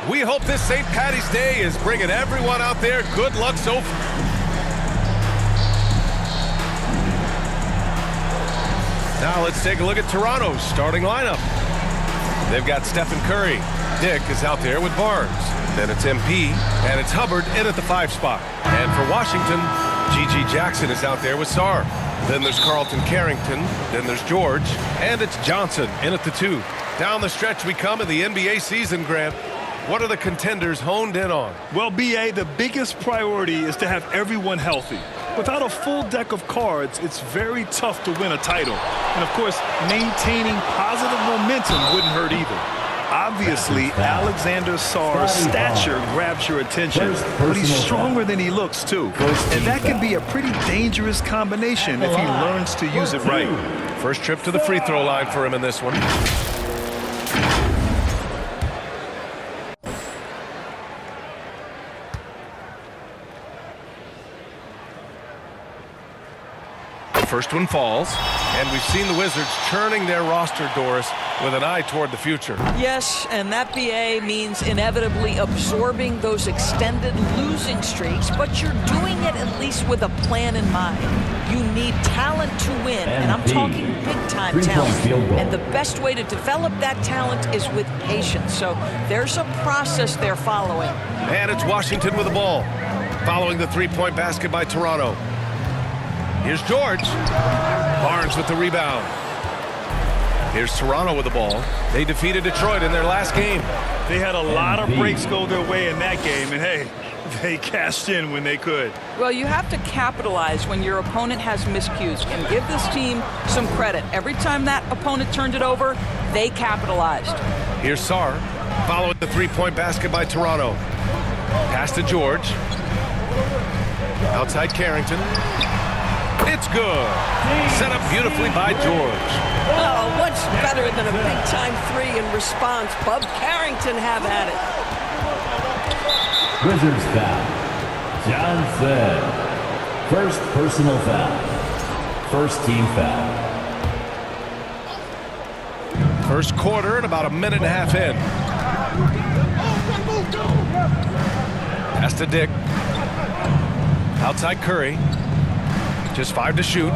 We hope this St. Patty's Day is bringing everyone out there good luck so far. Now let's take a look at Toronto's starting lineup. They've got Stephen Curry. Dick is out there with Barnes. Then it's MP, and it's Hubbard in at the 5 spot. And for Washington, G.G. Jackson is out there with Sarr. Then there's Carlton Carrington. Then there's George. And it's Johnson in at the 2. Down the stretch we come in the NBA season, Grant. What are the contenders honed in on? Well, B.A., the biggest priority is to have everyone healthy. Without a full deck of cards, it's very tough to win a title. And, of course, maintaining positive momentum wouldn't hurt either. Obviously, Alexander Sarr's stature grabs your attention, but he's stronger than he looks, too. And that can be a pretty dangerous combination if he learns to use it right. First trip to the free throw line for him in this one. First one falls, and we've seen the Wizards churning their roster, Doris, with an eye toward the future. Yes, and that BA means inevitably absorbing those extended losing streaks, but you're doing it at least with a plan in mind. You need talent to win, and I'm talking big-time talent. And the best way to develop that talent is with patience. So there's a process they're following. And it's Washington with the ball, following the three-point basket by Toronto. Here's George. Barnes with the rebound. Here's Toronto with the ball. They defeated Detroit in their last game. They had a lot of breaks go their way in that game, and hey, they cashed in when they could. Well, you have to capitalize when your opponent has miscues, and give this team some credit. Every time that opponent turned it over, they capitalized. Here's Sarr, following the three-point basket by Toronto. Pass to George. Outside Carrington. It's good. Set up beautifully by George. Oh, what's better than a big-time 3 in response? Bub Carrington have at it. Wizards foul. Johnson. First personal foul. First team foul. First quarter and about a minute and a half in. Pass to Dick. Outside Curry. Just 5 to shoot.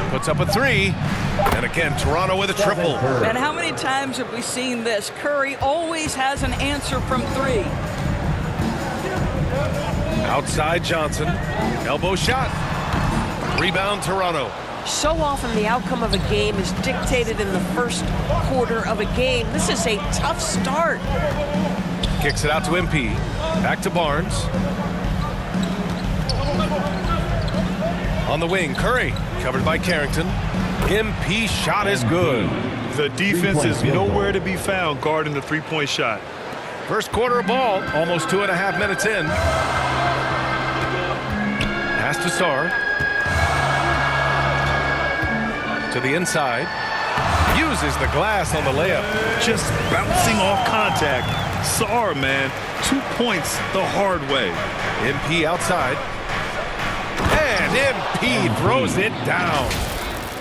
Puts up a 3. And again, Toronto with a triple. And how many times have we seen this? Curry always has an answer from 3. Outside Johnson. Elbow shot. Rebound Toronto. So often the outcome of a game is dictated in the first quarter of a game. This is a tough start. Kicks it out to MP. Back to Barnes. On the wing, Curry, covered by Carrington. MP shot is good. The defense is nowhere to be found guarding the three-point shot. First quarter of ball, almost 2.5 minutes in. Pass to Sarr. To the inside. Uses the glass on the layup. Just bouncing off contact. Sarr, man, 2 points the hard way. MP outside. And MP throws it down.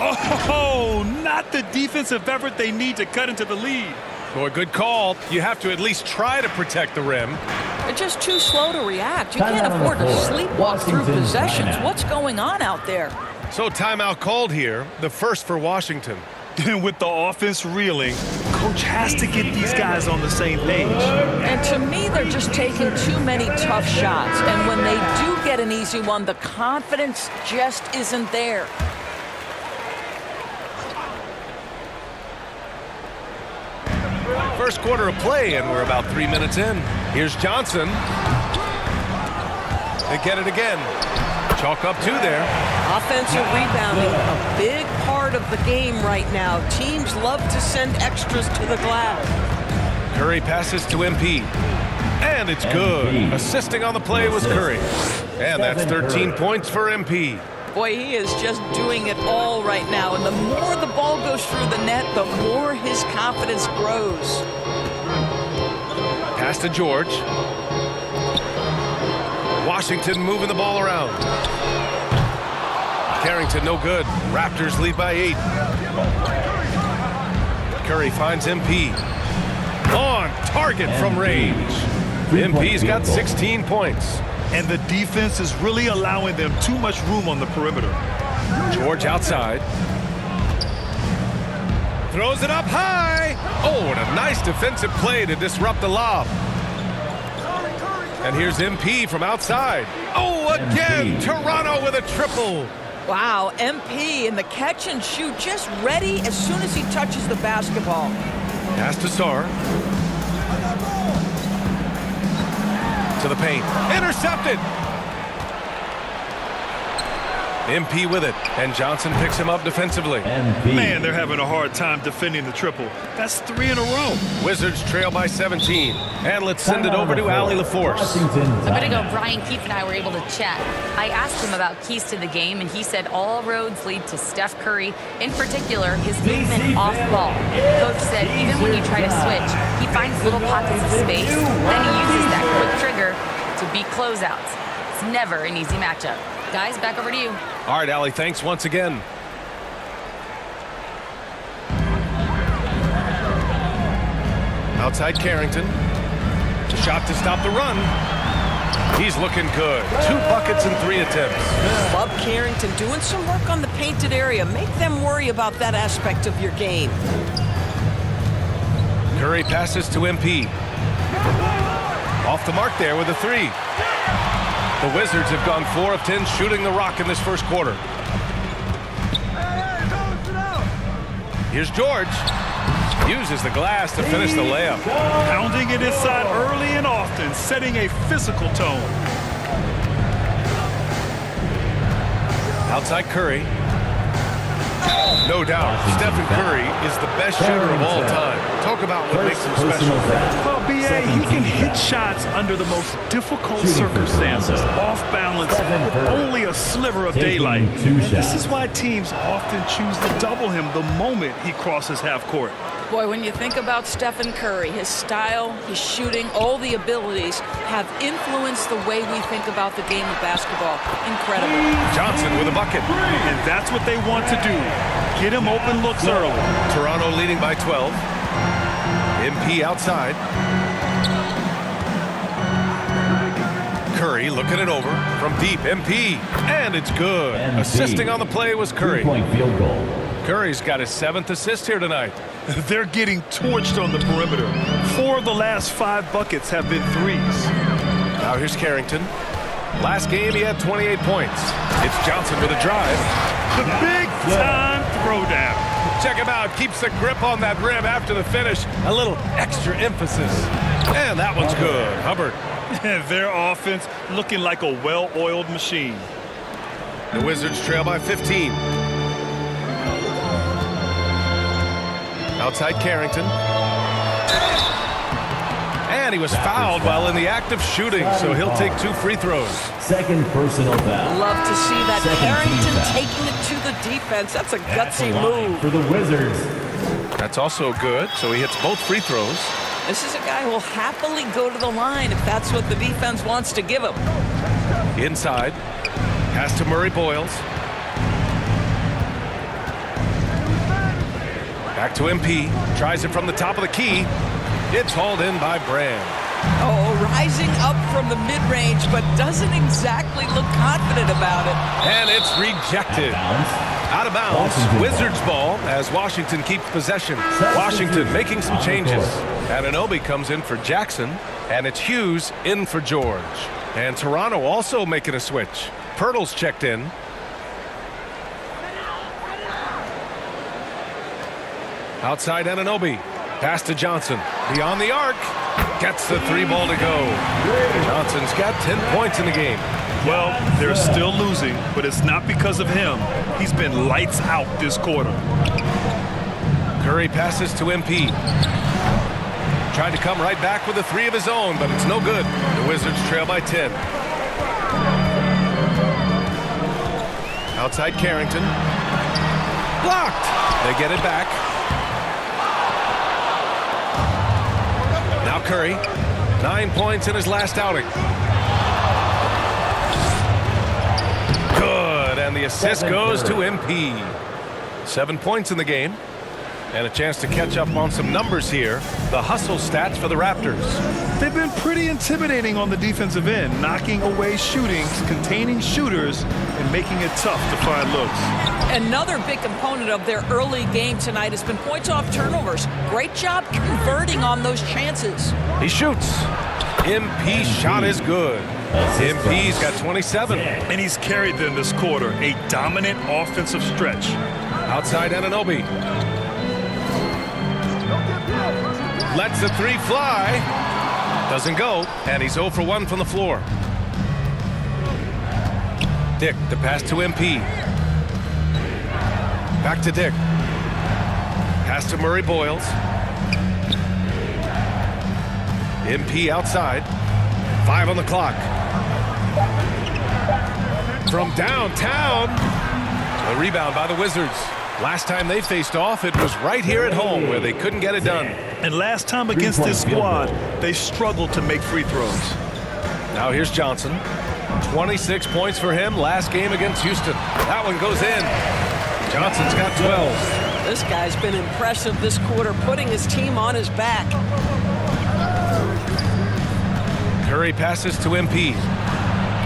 Oh, not the defensive effort they need to cut into the lead. Boy, good call. You have to at least try to protect the rim. They're just too slow to react. You can't afford to sleepwalk through possessions. What's going on out there? So timeout called here, the first for Washington. And with the offense reeling, coach has to get these guys on the same page. And to me, they're just taking too many tough shots. And when they do get an easy one, the confidence just isn't there. First quarter of play, and we're about 3 minutes in. Here's Johnson. They get it again. Chalk up 2 there. Offensive rebounding, a big part of the game right now. Teams love to send extras to the glass. Curry passes to MP. And it's good. Assisting on the play was Curry. And that's 13 points for MP. Boy, he is just doing it all right now. And the more the ball goes through the net, the more his confidence grows. Pass to George. Washington moving the ball around. Carrington no good. Raptors lead by 8. Curry finds MP. On target from range. MP's got 16 points. And the defense is really allowing them too much room on the perimeter. George outside. Throws it up high. Oh, and a nice defensive play to disrupt the lob. And here's MP from outside. Oh, again, Toronto with a triple. Wow, MP in the catch and shoot, just ready as soon as he touches the basketball. Pass to Sarr. To the paint. Intercepted. MP with it, and Johnson picks him up defensively. Man, they're having a hard time defending the triple. That's 3 in a row. Wizards trail by 17. And let's send it over to Allie LaForce. A minute ago, Brian Keith and I were able to chat. I asked him about keys to the game, and he said all roads lead to Steph Curry, in particular, his movement off ball. Coach said even when you try to switch, he finds little pockets of space, then he uses that quick trigger to beat closeouts. It's never an easy matchup. Guys, back over to you. All right, Allie, thanks once again. Outside Carrington. The shot to stop the run. He's looking good. 2 buckets and 3 attempts. Bob Carrington doing some work on the painted area. Make them worry about that aspect of your game. Curry passes to MP. Off the mark there with a 3. The Wizards have gone 4 of 10 shooting the rock in this first quarter. Here's George. Uses the glass to finish the layup. Pounding it inside early and often, setting a physical tone. Outside Curry. No doubt, Stephen Curry is the best shooter of all time. Talk about what makes him special. Well, B.A., he can hit shots under the most difficult circumstances, off balance, with only a sliver of daylight. This is why teams often choose to double him the moment he crosses half court. Boy, when you think about Stephen Curry, his style, his shooting, all the abilities have influenced the way we think about the game of basketball. Incredible. Johnson with a bucket. And that's what they want to do. Get him open looks early. Toronto leading by 12. MP outside. Curry looking it over from deep. MP. And it's good. Assisting on the play was Curry. 3-point field goal. Curry's got his 7th assist here tonight. They're getting torched on the perimeter. 4 of the last 5 buckets have been threes. Now here's Carrington. Last game he had 28 points. It's Johnson with a drive. The big time throwdown. Check him out. Keeps the grip on that rim after the finish. A little extra emphasis. And that one's good. Hubbard. Their offense looking like a well-oiled machine. The Wizards trail by 15. Outside Carrington. And he was fouled while in the act of shooting, so he'll take 2 free throws. Second personal foul. Love to see that. Second Carrington team foul. taking it to the defense. That's a At the gutsy line move. for the Wizards. That's also good, so he hits both free throws. This is a guy who will happily go to the line if that's what the defense wants to give him. Inside. Pass to Murray Boyles. Back to MP. Tries it from the top of the key. It's hauled in by Brand. Oh, rising up from the mid-range, but doesn't exactly look confident about it. And it's rejected. Out of bounds. Washington Wizards ball as Washington keeps possession. Washington making some changes. Anunoby comes in for Jackson, and it's Hughes in for George. And Toronto also making a switch. Pirtle's checked in. Outside Anunoby. Pass to Johnson. Beyond the arc. Gets the 3 ball to go. Johnson's got 10 points in the game. Well, they're still losing, but it's not because of him. He's been lights out this quarter. Curry passes to MP. Tried to come right back with a 3 of his own, but it's no good. The Wizards trail by 10. Outside Carrington. Blocked. They get it back. Now Curry. 9 points in his last outing. Good, and the assist goes to MP. 7 points in the game. And a chance to catch up on some numbers here. The hustle stats for the Raptors. They've been pretty intimidating on the defensive end, knocking away shootings, containing shooters, and making it tough to find looks. Another big component of their early game tonight has been points off turnovers. Great job converting on those chances. He shoots. MP's shot is good. MP's got 27. And he's carried them this quarter, a dominant offensive stretch. Outside Anunoby. Lets the three fly. Doesn't go, and he's 0 for 1 from the floor. Dick, the pass to MP. Back to Dick. Pass to Murray Boyles. MP outside. 5 on the clock. From downtown. A rebound by the Wizards. Last time they faced off, it was right here at home where they couldn't get it done. And last time against this squad, they struggled to make free throws. Now here's Johnson. 26 points for him last game against Houston. That one goes in. Johnson's got 12. This guy's been impressive this quarter, putting his team on his back. Curry passes to MP.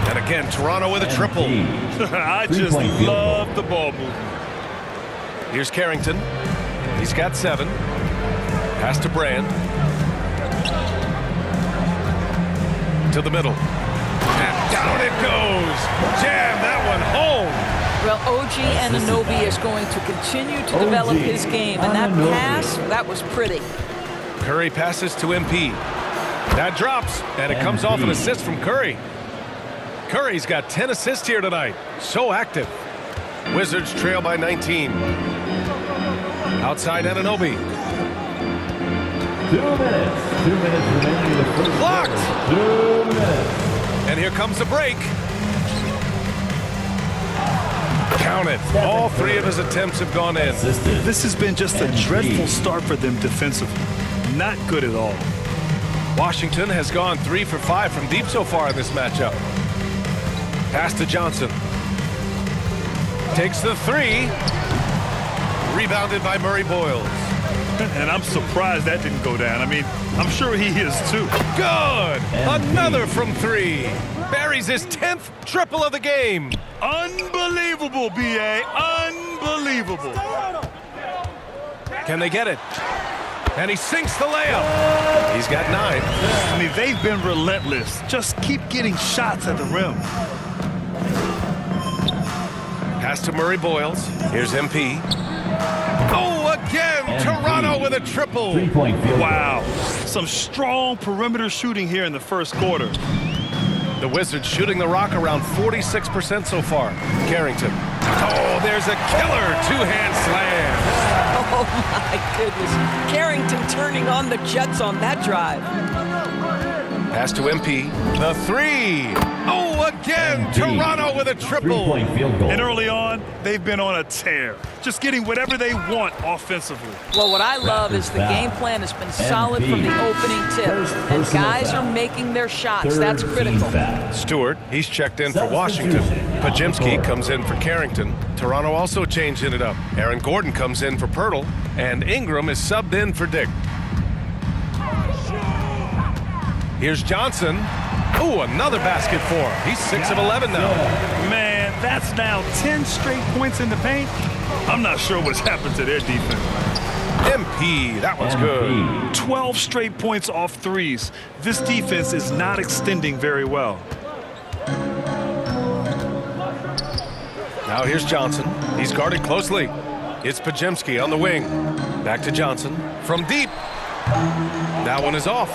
And again, Toronto with a triple. I just love the ball movement. Here's Carrington. He's got 7. Pass to Brand. To the middle. And down it goes. Jam that one home. Well, OG Anunoby is going to continue to develop his game. And that pass, that was pretty. Curry passes to MP. That drops, and it comes off an assist from Curry. Curry's got 10 assists here tonight. So active. Wizards trail by 19. Outside Anunoby. 2 minutes. 2 minutes remaining in the first Blocked. quarter. 2 minutes. And here comes the break. Count it. All 3 of his attempts have gone in. This has been just a dreadful start for them defensively. Not good at all. Washington has gone 3 for 5 from deep so far in this matchup. Pass to Johnson. Takes the 3. Rebounded by Murray Boyles. And I'm surprised that didn't go down. I mean, I'm sure he is too. Good. Another from 3. Buries his 10th triple of the game. Unbelievable, B.A. Unbelievable. Can they get it? And he sinks the layup. He's got 9. I mean, they've been relentless. Just keep getting shots at the rim. Pass to Murray Boyles. Here's MP. Oh, again, Toronto with a triple. 3-point field goal. Wow. Some strong perimeter shooting here in the first quarter. The Wizards shooting the rock around 46% so far. Carrington. Oh, there's a killer 2-hand slam. Oh, my goodness. Carrington turning on the Jets on that drive. Pass to MP. The 3. Oh, again, MP. Toronto with a triple. 3-point field goal. And early on, they've been on a tear. Just getting whatever they want offensively. Well, what I love is the game plan has been solid from the opening tip. And guys are making their shots. That's critical. Stewart, he's checked in for Washington. Pajemski comes in for Carrington. Toronto also changing it up. Aaron Gordon comes in for Pirtle. And Ingram is subbed in for Dick. Here's Johnson. Ooh, another basket for him. He's 6 of 11 now. Man, that's now 10 straight points in the paint. I'm not sure what's happened to their defense. MP, that one's good. 12 straight points off threes. This defense is not extending very well. Now here's Johnson. He's guarded closely. It's Pajemski on the wing. Back to Johnson. From deep. That one is off.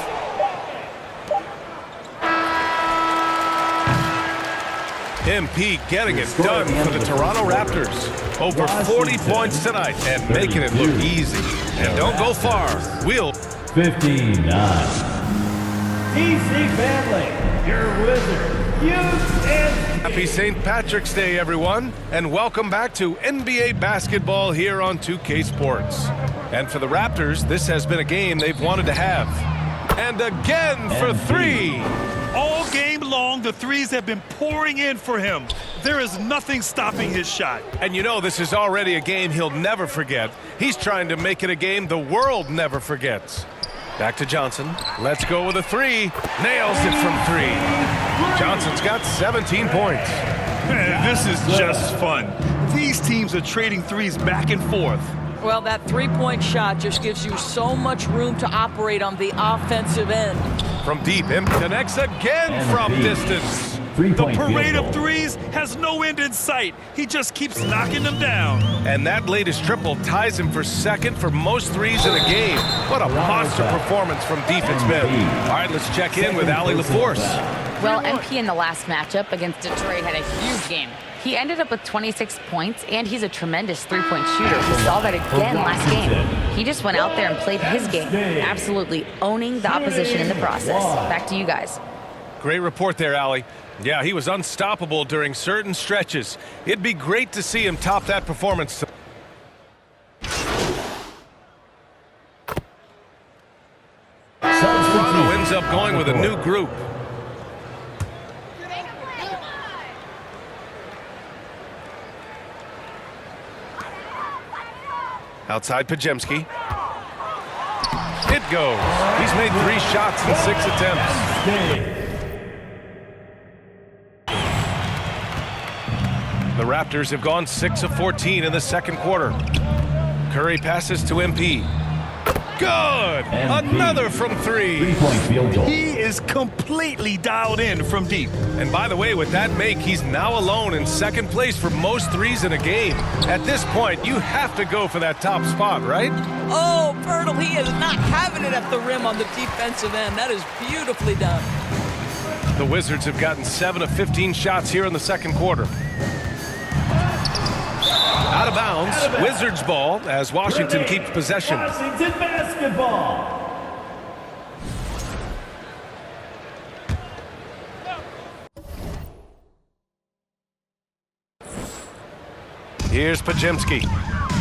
MP getting it done for the Toronto Raptors. Over 40 points tonight and making it look easy. And don't go far. We'll 59. TC family, your Wizards. Happy St. Patrick's Day, everyone, and welcome back to NBA basketball here on 2K Sports. And for the Raptors, this has been a game they've wanted to have. And again for 3. All game long, the threes have been pouring in for him. There is nothing stopping his shot. And you know this is already a game he'll never forget. He's trying to make it a game the world never forgets. Back to Johnson. Let's go with a three. Nails it from three. Johnson's got 17 points. Man, this is just fun. These teams are trading threes back and forth. Well, that three-point shot just gives you so much room to operate on the offensive end. From deep, him connects again from distance. The parade of threes has no end in sight. He just keeps knocking them down. And that latest triple ties him for second for most threes in a game. What a monster performance from deep it's been. All right, let's check in with Allie LaForce. Well, MP in the last matchup against Detroit had a huge game. He ended up with 26 points, and he's a tremendous three-point shooter. We saw that again last game. He just went out there and played his game, absolutely owning the opposition in the process. Back to you guys. Great report there, Allie. Yeah, he was unstoppable during certain stretches. It'd be great to see him top that performance. Toronto ends up going with a new group. Outside Podziemski. It goes. He's made 3 shots in 6 attempts. The Raptors have gone 6 of 14 in the second quarter. Curry passes to MP. Good! Another from 3. Three-point field goal. He is completely dialed in from deep. And by the way, with that make, he's now alone in second place for most threes in a game. At this point, you have to go for that top spot, right? Oh, Bertle, he is not having it at the rim on the defensive end. That is beautifully done. The Wizards have gotten 7 of 15 shots here in the second quarter. Out of bounds, Wizards ball as Washington keeps possession. Washington basketball. Here's Podziemski.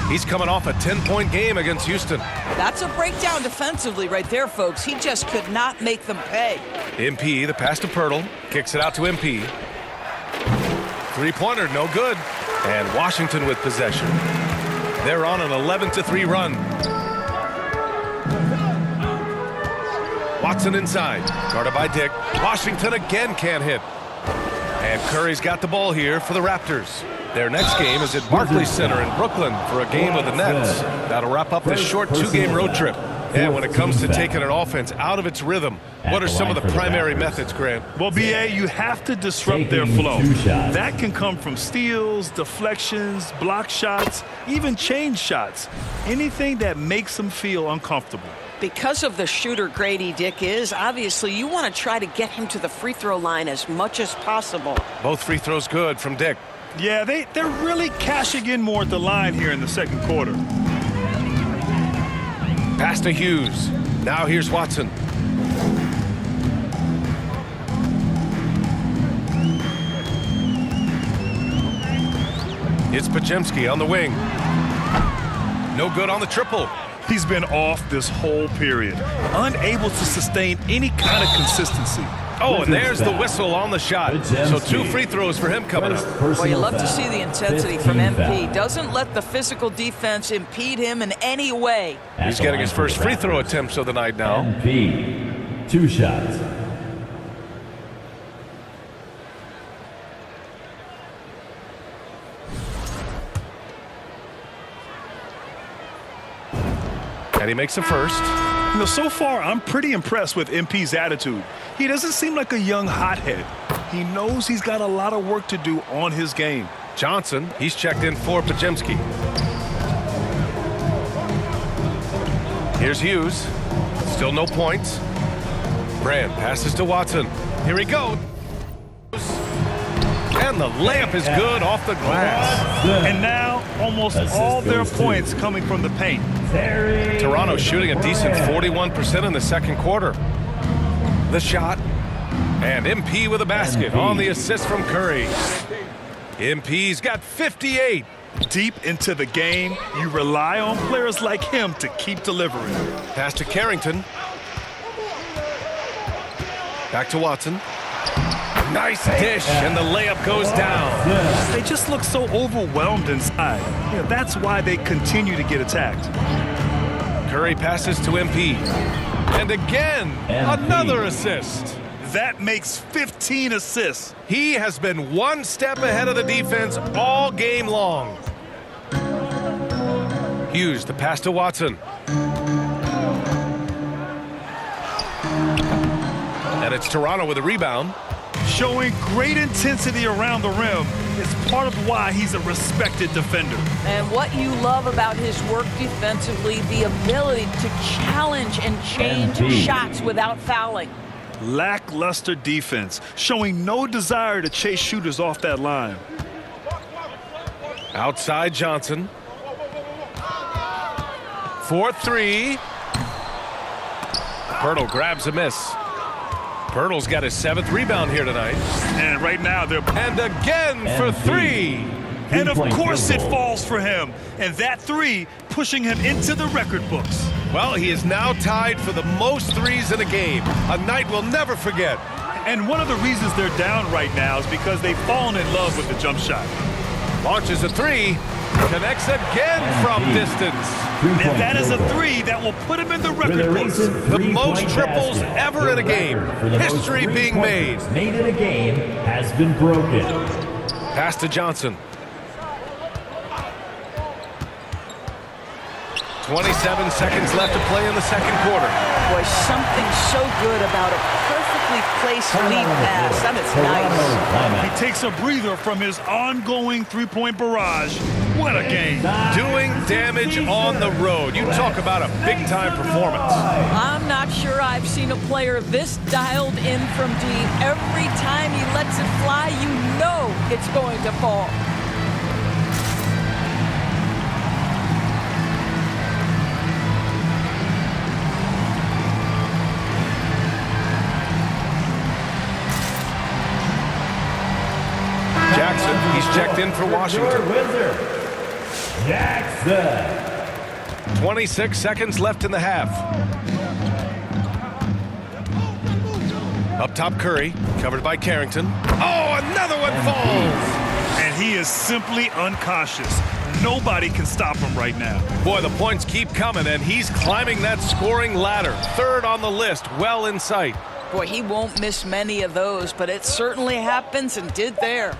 He's coming off a 10-point game against Houston. That's a breakdown defensively right there, folks. He just could not make them pay. MP, the pass to Pirtle, kicks it out to MP. Three-pointer, no good. And Washington with possession. They're on an 11-3 run. Watson inside, guarded by Dick. Washington again can't hit. And Curry's got the ball here for the Raptors. Their next game is at Barclays Center in Brooklyn for a game with the Nets. That'll wrap up this short 2-game road trip. And when it comes to taking an offense out of its rhythm, what are some of the primary methods, Grant? Well, BA, you have to disrupt their flow. That can come from steals, deflections, block shots, even change shots. Anything that makes them feel uncomfortable. Because of the shooter Grady Dick is, obviously you want to try to get him to the free throw line as much as possible. Both free throws good from Dick. Yeah, they're really cashing in more at the line here in the second quarter. Pass to Hughes. Now here's Watson. It's Podziemski on the wing. No good on the triple. He's been off this whole period, unable to sustain any kind of consistency. Oh, and there's the whistle on the shot. So 2 free throws for him coming up. Well, you love to see the intensity from MP. Doesn't let the physical defense impede him in any way. He's getting his first free throw attempts of the night now. MP, 2 shots. And he makes the first. You know, so far, I'm pretty impressed with MP's attitude. He doesn't seem like a young hothead. He knows he's got a lot of work to do on his game. Johnson, he's checked in for Podziemski. Here's Hughes. Still no points. Brand passes to Watson. Here he goes. And the layup is good off the glass. And now, almost all their points coming from the paint. Toronto shooting a decent 41% in the second quarter. The shot. And MP with a basket on the assist from Curry. MP's got 58. Deep into the game, you rely on players like him to keep delivering. Pass to Carrington. Back to Watson. Nice dish, and the layup goes down. They just look so overwhelmed inside. That's why they continue to get attacked. Curry passes to MP. And again, another assist. That makes 15 assists. He has been one step ahead of the defense all game long. Hughes, the pass to Watson. And it's Toronto with a rebound. Showing great intensity around the rim is part of why he's a respected defender. And what you love about his work defensively, the ability to challenge and change shots without fouling. Lackluster defense, showing no desire to chase shooters off that line. Outside Johnson. 4-3. Pirtle grabs a miss. Pirtle's got his 7th rebound here tonight. And right now they're... And again for 3. And of course it falls for him. And that 3 pushing him into the record books. Well, he is now tied for the most threes in a game. A night we'll never forget. And one of the reasons they're down right now is because they've fallen in love with the jump shot. Launches a 3. Connects again from distance. And that is a 3 that will put him in the record books. The most triples ever in a game. History being made. Made in a game has been broken. Pass to Johnson. 27 seconds left to play in the second quarter. Boy, something so good about a perfectly placed lead pass. That is nice. He takes a breather from his ongoing three-point barrage. What a game. Doing damage on the road. You talk about a big-time performance. I'm not sure I've seen a player this dialed in from deep. Every time he lets it fly, you know it's going to fall. Jackson, he's checked in for Washington. Jackson. 26 seconds left in the half. Up top, Curry, covered by Carrington. Oh, another one falls! And he is simply unconscious. Nobody can stop him right now. Boy, the points keep coming, and he's climbing that scoring ladder. 3rd on the list, well in sight. Boy, he won't miss many of those, but it certainly happens and did there.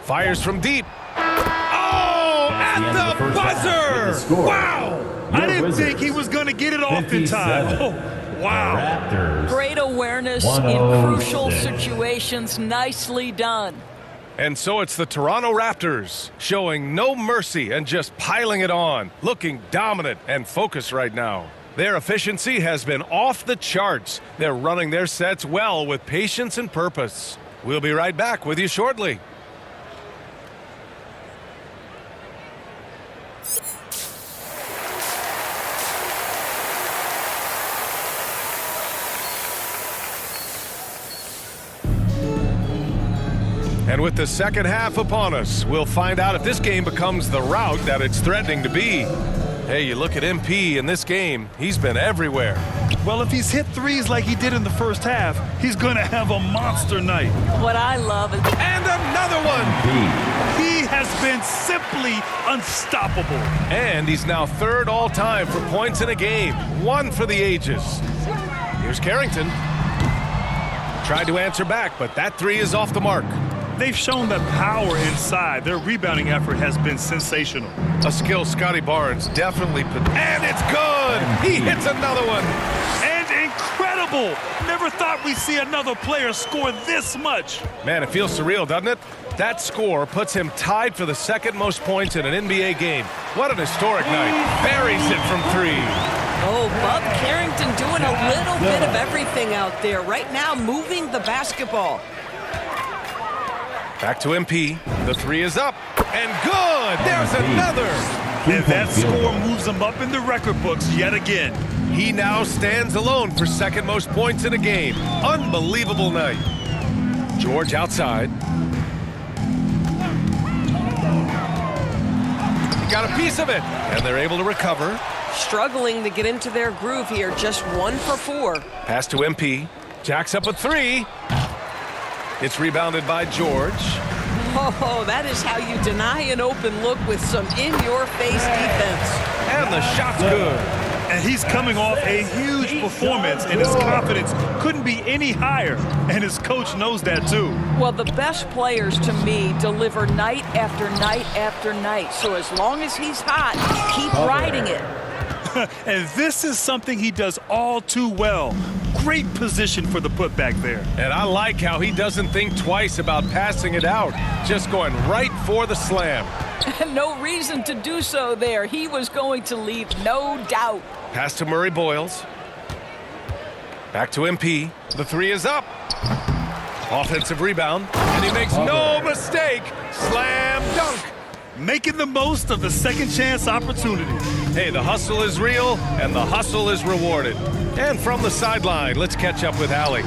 Fires from deep. Oh, at the buzzer! Wow! I didn't think he was going to get it off in time. Oh, wow. Raptors. Great awareness in 106. crucial situations. Nicely done. And so it's the Toronto Raptors showing no mercy and just piling it on, looking dominant and focused right now. Their efficiency has been off the charts. They're running their sets well with patience and purpose. We'll be right back with you shortly. And with the second half upon us, we'll find out if this game becomes the rout that it's threatening to be. Hey, you look at MP in this game, he's been everywhere. Well, if he's hit threes like he did in the first half, he's going to have a monster night. What I love is... And another one! He has been simply unstoppable. And he's now 3rd all-time for points in a game. 1 for the ages. Here's Carrington. Tried to answer back, but that 3 is off the mark. They've shown the power inside. Their rebounding effort has been sensational. A skilled Scotty Barnes definitely put... And it's good! He hits another one! And incredible! Never thought we'd see another player score this much. Man, it feels surreal, doesn't it? That score puts him tied for the 2nd most points in an NBA game. What an historic night. Buries it from 3. Oh, Bub Carrington doing a little bit of everything out there. Right now, moving the basketball. Back to MP. The 3 is up. And good! There's another! And that score moves him up in the record books yet again. He now stands alone for 2nd most points in a game. Unbelievable night. George outside. He got a piece of it. And they're able to recover. Struggling to get into their groove here. Just 1 for 4. Pass to MP. Jacks up a 3. It's rebounded by George. Oh, that is how you deny an open look with some in-your-face defense. And the shot's good. And he's coming off a huge performance, and his confidence couldn't be any higher. And his coach knows that, too. Well, the best players, to me, deliver night after night after night. So as long as he's hot, keep riding it. And this is something he does all too well. Great position for the putback there. And I like how he doesn't think twice about passing it out, just going right for the slam. No reason to do so there. He was going to leave, no doubt. Pass to Murray Boyles. Back to MP. The three is up. Offensive rebound. And he makes no mistake. Slam dunk. Making the most of the second chance opportunity. Hey, the hustle is real, and the hustle is rewarded. And from the sideline, let's catch up with Allie.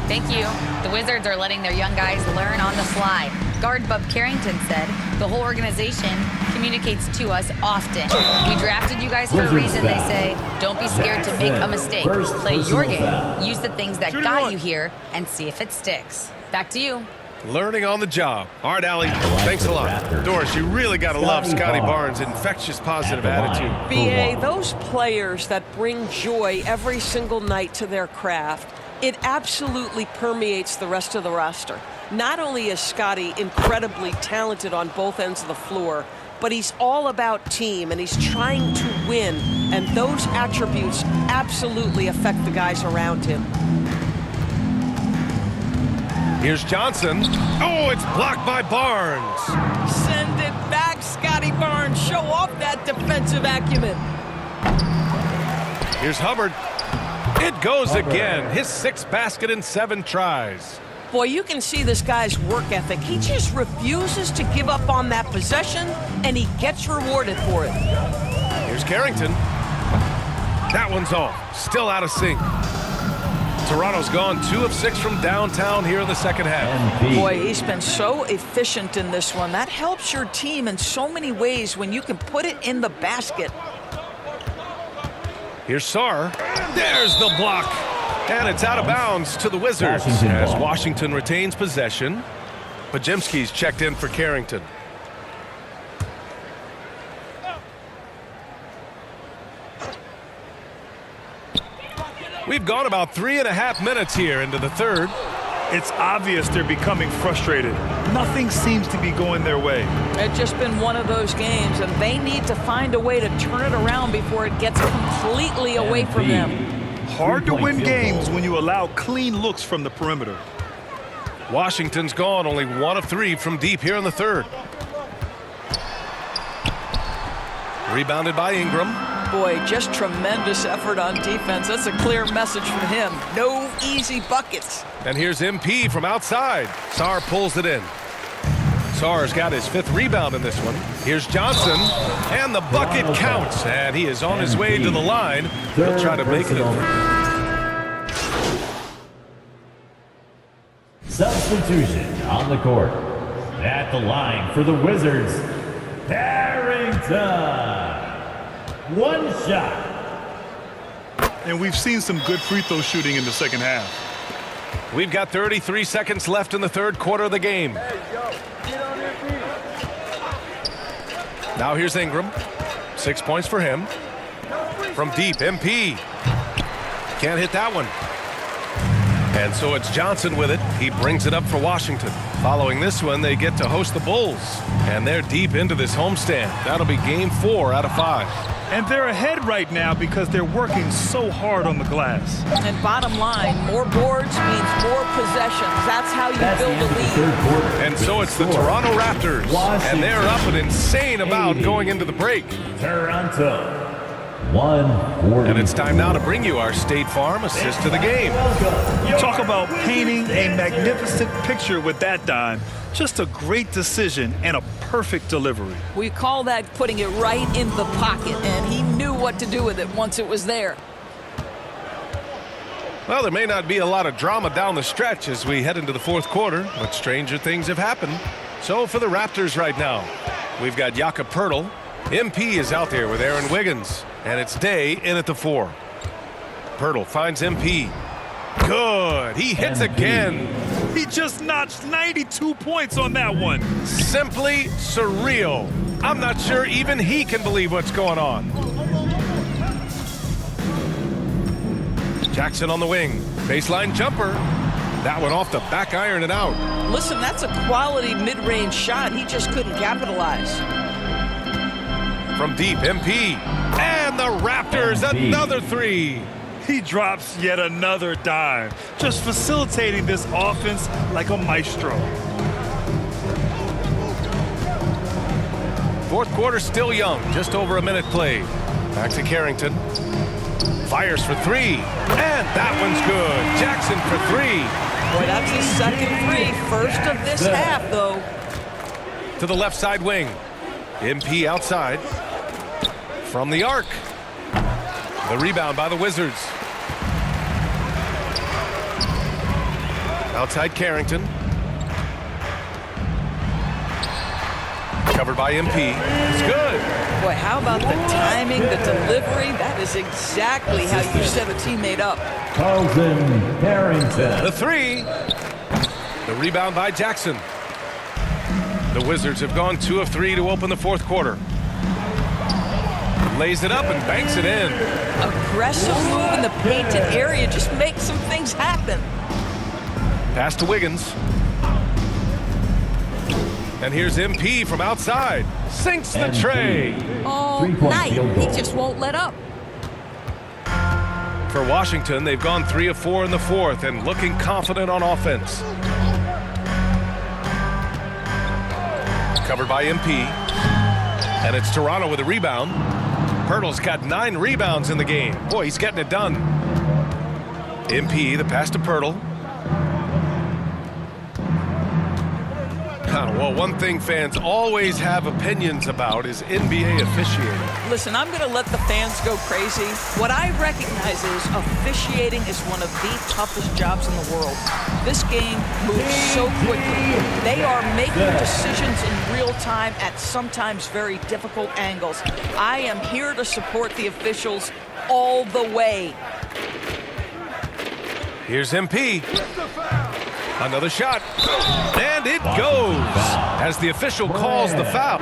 Thank you. The Wizards are letting their young guys learn on the fly. Guard Bub Carrington said, the whole organization communicates to us often. We drafted you guys for a reason, they say. Don't be scared to make a mistake. Play your game. Use the things that got you here and see if it sticks. Back to you. Learning on the job. All right, Allie, thanks a lot. Doris, you really got to love Scotty Barnes' infectious positive attitude. BA, those players that bring joy every single night to their craft, it absolutely permeates the rest of the roster. Not only is Scotty incredibly talented on both ends of the floor, but he's all about team, and he's trying to win, and those attributes absolutely affect the guys around him. Here's Johnson. Oh, it's blocked by Barnes. Send it back, Scotty Barnes. Show off that defensive acumen. Here's Hubbard. It goes again. His sixth basket in 7 tries. Boy, you can see this guy's work ethic. He just refuses to give up on that possession, and he gets rewarded for it. Here's Carrington. That one's off. Still out of sync. Toronto's gone 2 of 6 from downtown here in the second half. Boy, he's been so efficient in this one. That helps your team in so many ways when you can put it in the basket. Here's Sarr. There's the block. And it's out of bounds to the Wizards as Washington retains possession. Pajemski's checked in for Carrington. We've gone about 3.5 minutes here into the third. It's obvious they're becoming frustrated. Nothing seems to be going their way. It's just been one of those games, and they need to find a way to turn it around before it gets completely away from them. Hard to win games when you allow clean looks from the perimeter. Washington's gone only 1 of 3 from deep here in the third. Rebounded by Ingram. Boy, just tremendous effort on defense. That's a clear message from him. No easy buckets. And here's MP from outside. Sarr pulls it in. Sarr's got his 5th rebound in this one. Here's Johnson, and the bucket counts. And he is on his way to the line. He'll try to make it. Substitution on the court. At the line for the Wizards, Carrington. 1 shot. And we've seen some good free throw shooting in the second half. We've got 33 seconds left in the third quarter of the game. Now here's Ingram. 6 points for him. From deep, MP. Can't hit that one. And so it's Johnson with it. He brings it up for Washington. Following this one, they get to host the Bulls. And they're deep into this homestand. That'll be game 4 out of 5. And they're ahead right now because they're working so hard on the glass. And bottom line, more boards means more possessions. That's how you build a lead. And so it's the Toronto Raptors. And they're up an insane amount going into the break. Toronto. 140. And it's time now to bring you our State Farm assist to the game. Talk about painting a magnificent picture with that dime. Just a great decision and a perfect delivery. We call that putting it right in the pocket, and he knew what to do with it once it was there. Well, there may not be a lot of drama down the stretch as we head into the fourth quarter, but stranger things have happened. So for the Raptors right now, we've got Jakob Poeltl. MP is out there with Aaron Wiggins, and it's Day in at the 4. Poeltl finds MP. Good. He hits again. He just notched 92 points on that one. Simply surreal. I'm not sure even he can believe what's going on. Jackson on the wing. Baseline jumper. That one off the back iron and out. Listen, that's a quality mid-range shot. He just couldn't capitalize. From deep, MP. And the Raptors, another three. He drops yet another dime, just facilitating this offense like a maestro. Fourth quarter still young, just over a minute played. Back to Carrington. Fires for three, and that one's good. Jackson for three. Boy, that's his second three. First of this half, though. To the left side wing. MP outside. From the arc. The rebound by the Wizards. Outside Carrington. Covered by MP. It's good. Boy, how about the timing, the delivery? That is exactly how you set a teammate up. Carlton Carrington. The three. The rebound by Jackson. The Wizards have gone 2 of 3 to open the fourth quarter. Lays it up and banks it in. Aggressive move in the painted area. Just make some things happen. Pass to Wiggins. And here's MP from outside. Sinks the tray. All Three-point night. field He goal. just won't let up. For Washington, they've gone 3 of 4 in the fourth and looking confident on offense. Covered by MP. And it's Toronto with a rebound. Pirtle's got 9 rebounds in the game. Boy, he's getting it done. MP, the pass to Pirtle. Well, one thing fans always have opinions about is NBA officiating. Listen, I'm going to let the fans go crazy. What I recognize is officiating is one of the toughest jobs in the world. This game moves so quickly. They are making decisions in real time at sometimes very difficult angles. I am here to support the officials all the way. Here's MP. Another shot. And it goes as the official calls the foul.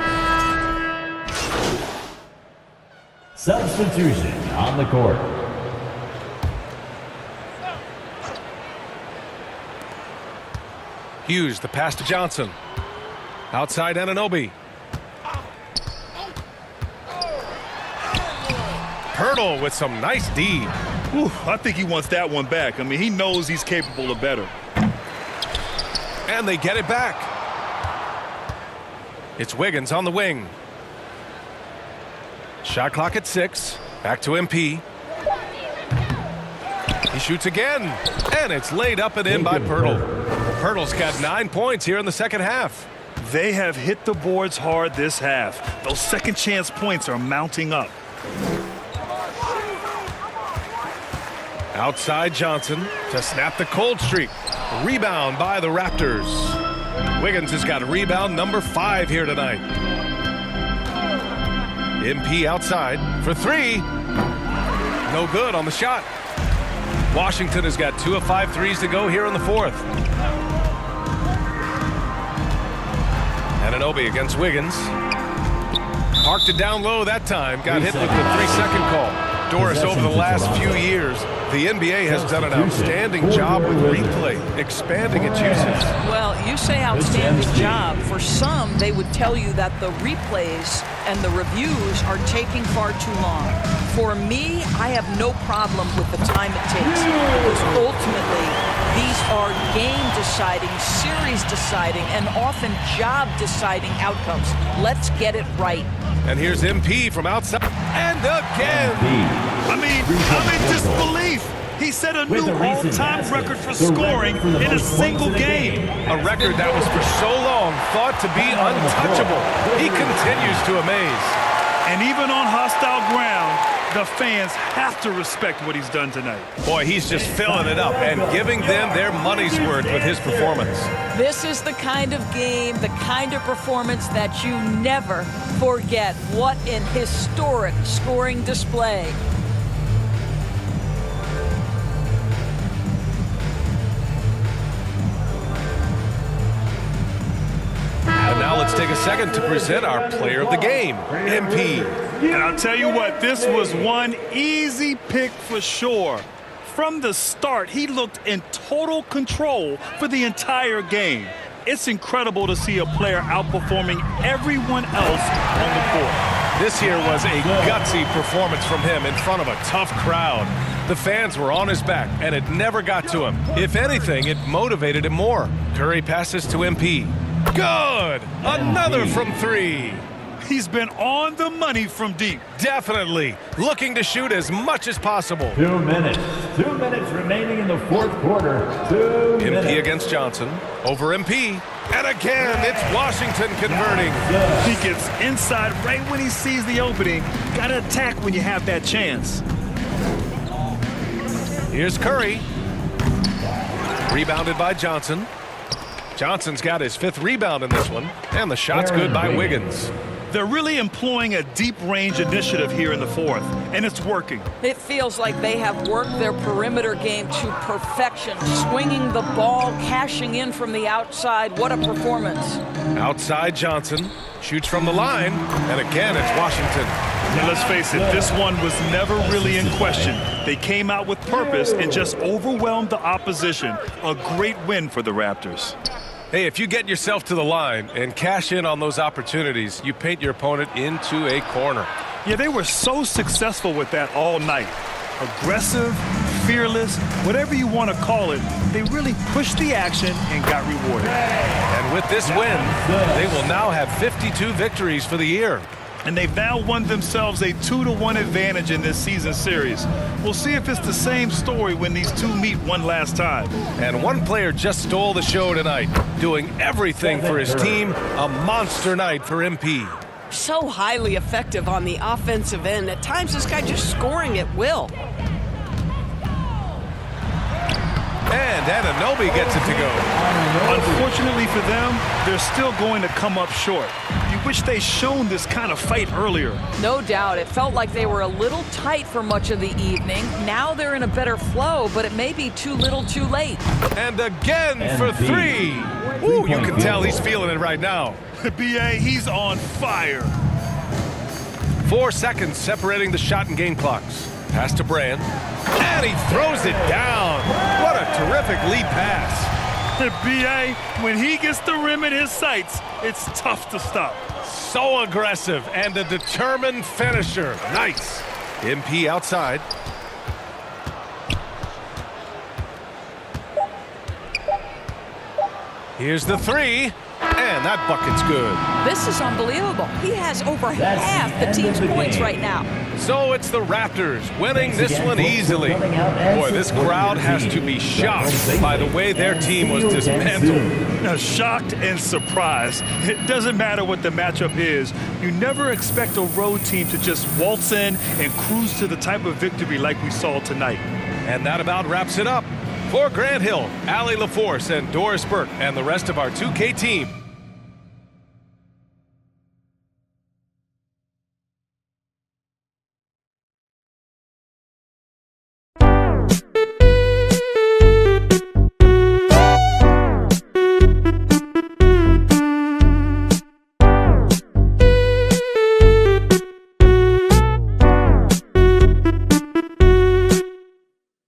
Substitution on the court. Hughes, the pass to Johnson. Outside Anunoby. Pirtle with some nice D. Whew, I think he wants that one back. I mean, he knows he's capable of better. And they get it back. It's Wiggins on the wing. Shot clock at 6. Back to MP. He shoots again. And it's laid up and in by Pirtle. Pirtle's got 9 points here in the second half. They have hit the boards hard this half. Those second chance points are mounting up. Outside Johnson to snap the cold streak. Rebound by the Raptors. Wiggins has got rebound number 5 here tonight. MP outside for 3. No good on the shot. Washington has got 2 of 5 threes to go here in the fourth. Anunoby against Wiggins. Parked it down low that time. Got hit with the 3-second call. Doris, over the last few years, the NBA has done an outstanding job with replay, expanding its uses. Well, you say outstanding job. For some, they would tell you that the replays and the reviews are taking far too long. For me, I have no problem with the time it takes, because ultimately, these are game-deciding, series-deciding, and often job-deciding outcomes. Let's get it right. And here's MP from outside, and again. I mean, I'm in disbelief. He set a new all-time record for scoring in a single game. A record that was for so long thought to be untouchable. He continues to amaze. And even on hostile ground, the fans have to respect what he's done tonight. Boy, he's just filling it up and giving them their money's worth with his performance. This is the kind of game, the kind of performance that you never forget. What an historic scoring display. take a second to present our player of the game, MP. And I'll tell you what, this was one easy pick for sure. From the start, he looked in total control for the entire game. It's incredible to see a player outperforming everyone else on the court. This here was a gutsy performance from him in front of a tough crowd. The fans were on his back, and it never got to him. If anything, it motivated him more. Curry passes to MP. Good! Another from three. He's been on the money from deep. Definitely. Looking to shoot as much as possible. 2 minutes. 2 minutes remaining in the fourth quarter. 2 minutes. MP against Johnson. Over MP. And again, it's Washington converting. He gets inside right when he sees the opening. Gotta attack when you have that chance. Here's Curry. Rebounded by Johnson. Johnson's got his 5th rebound in this one. And the shot's good by Wiggins. They're really employing a deep range initiative here in the fourth, and it's working. It feels like they have worked their perimeter game to perfection, swinging the ball, cashing in from the outside. What a performance. Outside Johnson. Shoots from the line. And again, it's Washington. And let's face it, this one was never really in question. They came out with purpose and just overwhelmed the opposition. A great win for the Raptors. Hey, if you get yourself to the line and cash in on those opportunities, you paint your opponent into a corner. Yeah, they were so successful with that all night. Aggressive, fearless, whatever you want to call it, they really pushed the action and got rewarded. And with this win, they will now have 52 victories for the year. And they've now won themselves a 2-1 advantage in this season series. We'll see if it's the same story when these two meet one last time. And one player just stole the show tonight, doing everything for his team. A monster night for MP. So highly effective on the offensive end. At times, this guy just scoring at will. And Anunoby gets it to go. Unfortunately for them, they're still going to come up short. You wish they'd shown this kind of fight earlier. No doubt. It felt like they were a little tight for much of the evening. Now they're in a better flow, but it may be too little too late. And again for three. Ooh, you can tell he's feeling it right now. B.A., he's on fire. 4 seconds separating the shot and game clocks. Pass to Brand. And he throws it down. What a terrific lead pass. B.A., when he gets the rim in his sights, it's tough to stop. So aggressive and a determined finisher. Nice. MP outside. Here's the three. And that bucket's good. This is unbelievable. He has over half the team's points right now. So it's the Raptors winning this one easily. Boy, this crowd has to be shocked by the way their team was dismantled. Now, shocked and surprised. It doesn't matter what the matchup is. You never expect a road team to just waltz in and cruise to the type of victory like we saw tonight. And that about wraps it up. For Grant Hill, Allie LaForce, and Doris Burke, and the rest of our 2K team,